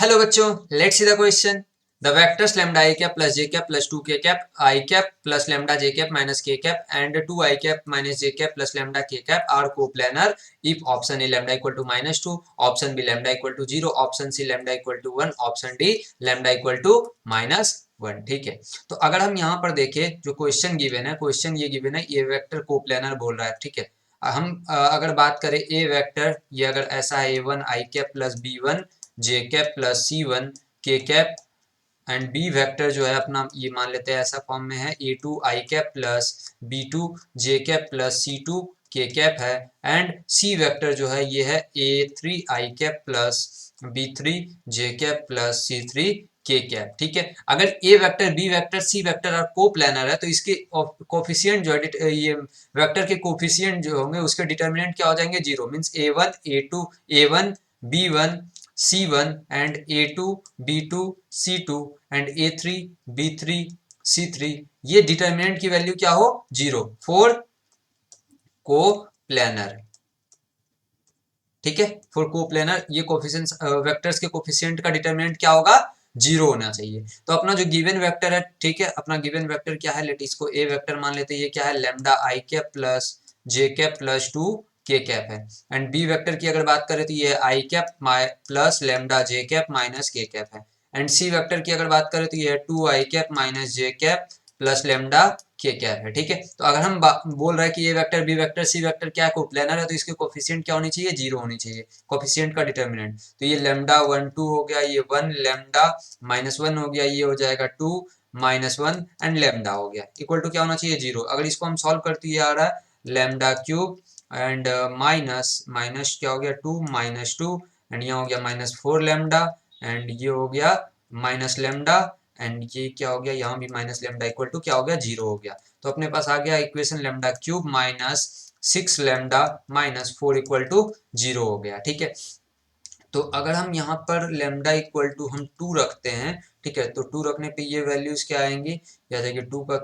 Hello बच्चों, let's see the question. The vectors lambda I cap plus J cap plus 2 K cap I cap plus lambda J cap minus K cap and 2 I cap minus J cap plus lambda K cap are coplanar if option A lambda equal to -2, option B lambda equal to 0, option C lambda equal to 1, option D lambda equal to -1। ठीक है, तो अगर हम यहाँ पर देखें जो question given है, क्वेश्चन ये गिवन है, ये वेक्टर कोप्लानर बोल रहा है। ठीक है, हम अगर बात करें ए वेक्टर, ये अगर ऐसा है A1 आई कैप प्लस B1 जे कैप प्लस C1 के कैप एंड बी वेक्टर जो है अपना ये मान लेते हैं ऐसा फॉर्म में है A2 आई कैप प्लस B2 जे कैप प्लस C2 के कैप है एंड सी वेक्टर जो है ये है A3 I cap plus B3 J cap plus C3 K cap. ठीक है, अगर A vector B vector C vector और कोप्लानर है तो इसके कोफिशिएंट जो है ये वेक्टर के कोफिशिएंट जो होंगे उसके डिटर्मिनेंट क्या हो जाएंगे, zero. Means A1 A2 A1 B1 C1 and A2 B2 C2 and A3 B3 C3 ये डिटर्मिनेंट की वैल्यू क्या हो, जीरो फॉर कोप्लानर। ठीक है, फॉर कोप्लानर ये कोफिशिएंट्स वेक्टर्स के कोफिशिएंट का डिटरमिनेंट क्या होगा, जीरो होना चाहिए। तो अपना जो गिवन वेक्टर है, ठीक है, अपना गिवन वेक्टर क्या है, लेट इसको ए वेक्टर मान लेते हैं। ये क्या है, lambda I cap plus J cap plus 2 K cap है एंड बी वेक्टर की अगर बात करें तो ये आई cap plus lambda J cap minus K cap है एंड सी वेक्टर की अगर बात करें तो ये 2 I cap minus J cap plus lambda K cap है। ठीक है, तो अगर हम बोल रहे हैं कि ये vector B vector C vector क्या है, कोप्लानर है, तो इसके कोफिशिएंट क्या होनी चाहिए, जीरो होनी चाहिए, कोफिशिएंट का डिटर्मिनेंट। तो ये लैम्डा 1 2 हो गया, ये 1 लैम्डा -1 हो गया, ये हो जाएगा 2 -1 एंड लैम्डा हो गया इक्वल टू क्या होना चाहिए, जीरो। अगर इसको हम सॉल्व करते ये आ रहा है lambda cube and minus minus क्या हो गया 2 -2 एंड यहाँ हो गया -4 लैम्डा एंड ये हो गया माइनस लैम्डा एंड ये क्या हो गया, यहाँ भी माइनस लैम्डा इक्वल टू क्या हो गया, जीरो हो गया। तो अपने पास आ गया equation lambda cube minus 6 lambda minus 4 equal to zero हो गया। ठीक है, तो अगर हम यहाँ पर लैम्डा इक्वल टू हम 2 रखते हैं, ठीक है, तो 2 रखने पे ये वैल्यूज क्या आएंगी, ये आ जाएगी 2 का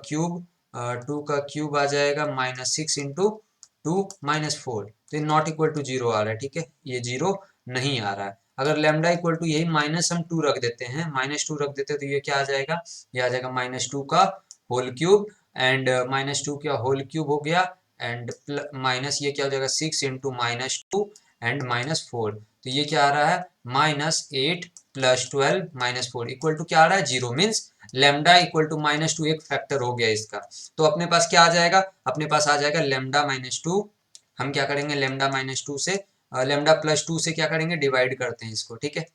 क्यूब आ जाएगा -6 इंटू 2 -4, तो ये नॉट इक्वल टू जीरो आ रहा है। ठीक है, ये जीरो नहीं आ रहा है। अगर लैम्डा इक्वल टू यही माइनस हम 2 रख देते हैं, -2 रख देते हैं तो ये क्या आ जाएगा, ये आ जाएगा -2 का होल क्यूब एंड -2 का होल क्यूब हो गया एंड माइनस ये क्या हो जाएगा 6 इंटू -2 एंड -4, तो ये क्या आ रहा है -8 प्लस 12 -4 इक्वल टू क्या आ रहा है, zero. Means lambda equal to -2 एक फैक्टर हो गया इसका। तो अपने पास क्या आ जाएगा, अपने पास आ जाएगा लेमडा -2। हम क्या करेंगे, लेमडा -2 से लेमडा +2 से क्या करेंगे, डिवाइड करते हैं इसको। ठीक है,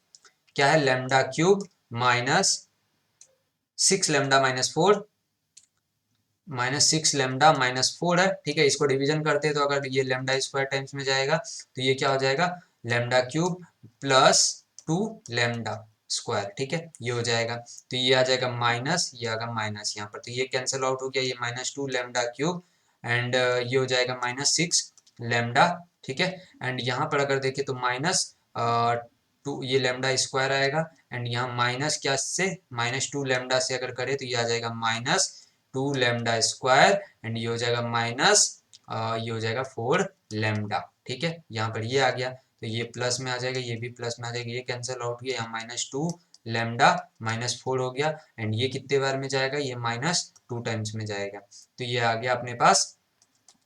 क्या है लेमडा क्यूब -6 लेमडा -4 -6 लेमडा -4 है। ठीक है, इसको डिवीजन करते हैं तो अगर ये लेमडा स्क्वायर टाइम्स में जाएगा तो ये क्या हो जाएगा, lambda cube plus 2 lambda square. ठीक है, ये हो जाएगा, तो ये आ जाएगा माइनस, ये आएगा माइनस यहाँ पर, तो ये कैंसिल आउट हो गया, ये -2 लेमडा क्यूब एंड ये हो जाएगा -6 लेमडा। ठीक है, एंड यहाँ पर अगर देखें तो -2 ये लेमडा स्क्वायर आएगा एंड यहाँ माइनस क्या से -2 लेमडा से अगर करें तो ये आ जाएगा -2 लेमडा स्क्वायर एंड ये हो जाएगा माइनस ये हो जाएगा 4 लेमडा। ठीक है, यहाँ पर ये आ गया तो ये प्लस में आ जाएगा, ये भी प्लस में आ जाएगा, ये कैंसिल आउट गया, यहाँ -2 लेमडा -4 हो गया एंड ये कितने बार में जाएगा, ये -2 टाइम्स में जाएगा, तो ये आ गया अपने पास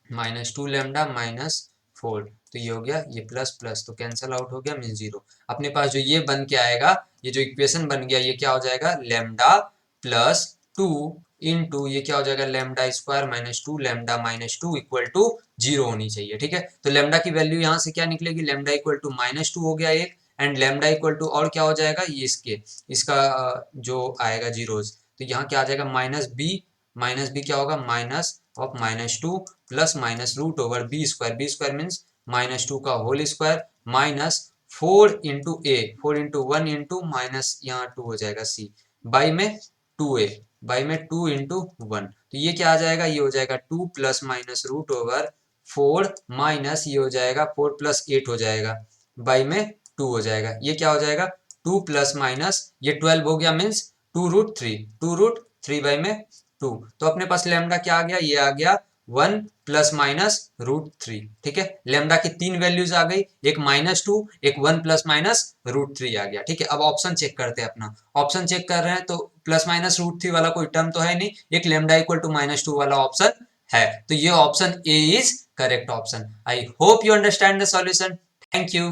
-2 लेमडा -4, तो ये हो गया, ये प्लस प्लस तो कैंसिल आउट हो गया, मीन जीरो। अपने पास जो ये बन के आएगा, ये जो इक्वेशन बन गया, ये क्या हो जाएगा, लेमडा प्लस 2 इंटू ये क्या हो जाएगा, lambda square -2 lambda -2 equal to zero होनी चाहिए। ठीक है, तो लेमडा की वैल्यू यहाँ से क्या निकलेगी, लेमडा इक्वल टू -2 हो गया एक एंड लेमडा इक्वल टू और क्या हो जाएगा, ये इसका जो आएगा जीरोज, तो यहाँ क्या आ जाएगा माइनस बी क्या होगा, minus of -2 plus minus root over B square means -2 का whole square minus 4 into A 4 into 1 into minus यहाँ 2 हो जाएगा सी बाई में 2a बाई में 2 इंटू 1, तो ये क्या आ जाएगा, ये हो जाएगा 2 plus minus root over 4 minus ये हो जाएगा 4 प्लस 8 हो जाएगा बाई में 2 हो जाएगा, ये क्या हो जाएगा 2 प्लस माइनस ये 12 हो गया मीन्स 2√3 बाई में 2, तो अपने पास लेमडा क्या आ गया, ये आ गया 1 प्लस माइनस √3। ठीक है, लेमडा की 3 वैल्यूज आ गई, एक -2, एक 1 प्लस माइनस √3 आ गया। ठीक है, अब ऑप्शन चेक करते हैं अपना। ऑप्शन चेक कर रहे हैं तो प्लस माइनस √3 वाला कोई टर्म तो है नहीं, एक लेमडा इक्वल टू -2 वाला ऑप्शन है, तो ये option A is correct option. I hope you understand the solution. Thank you.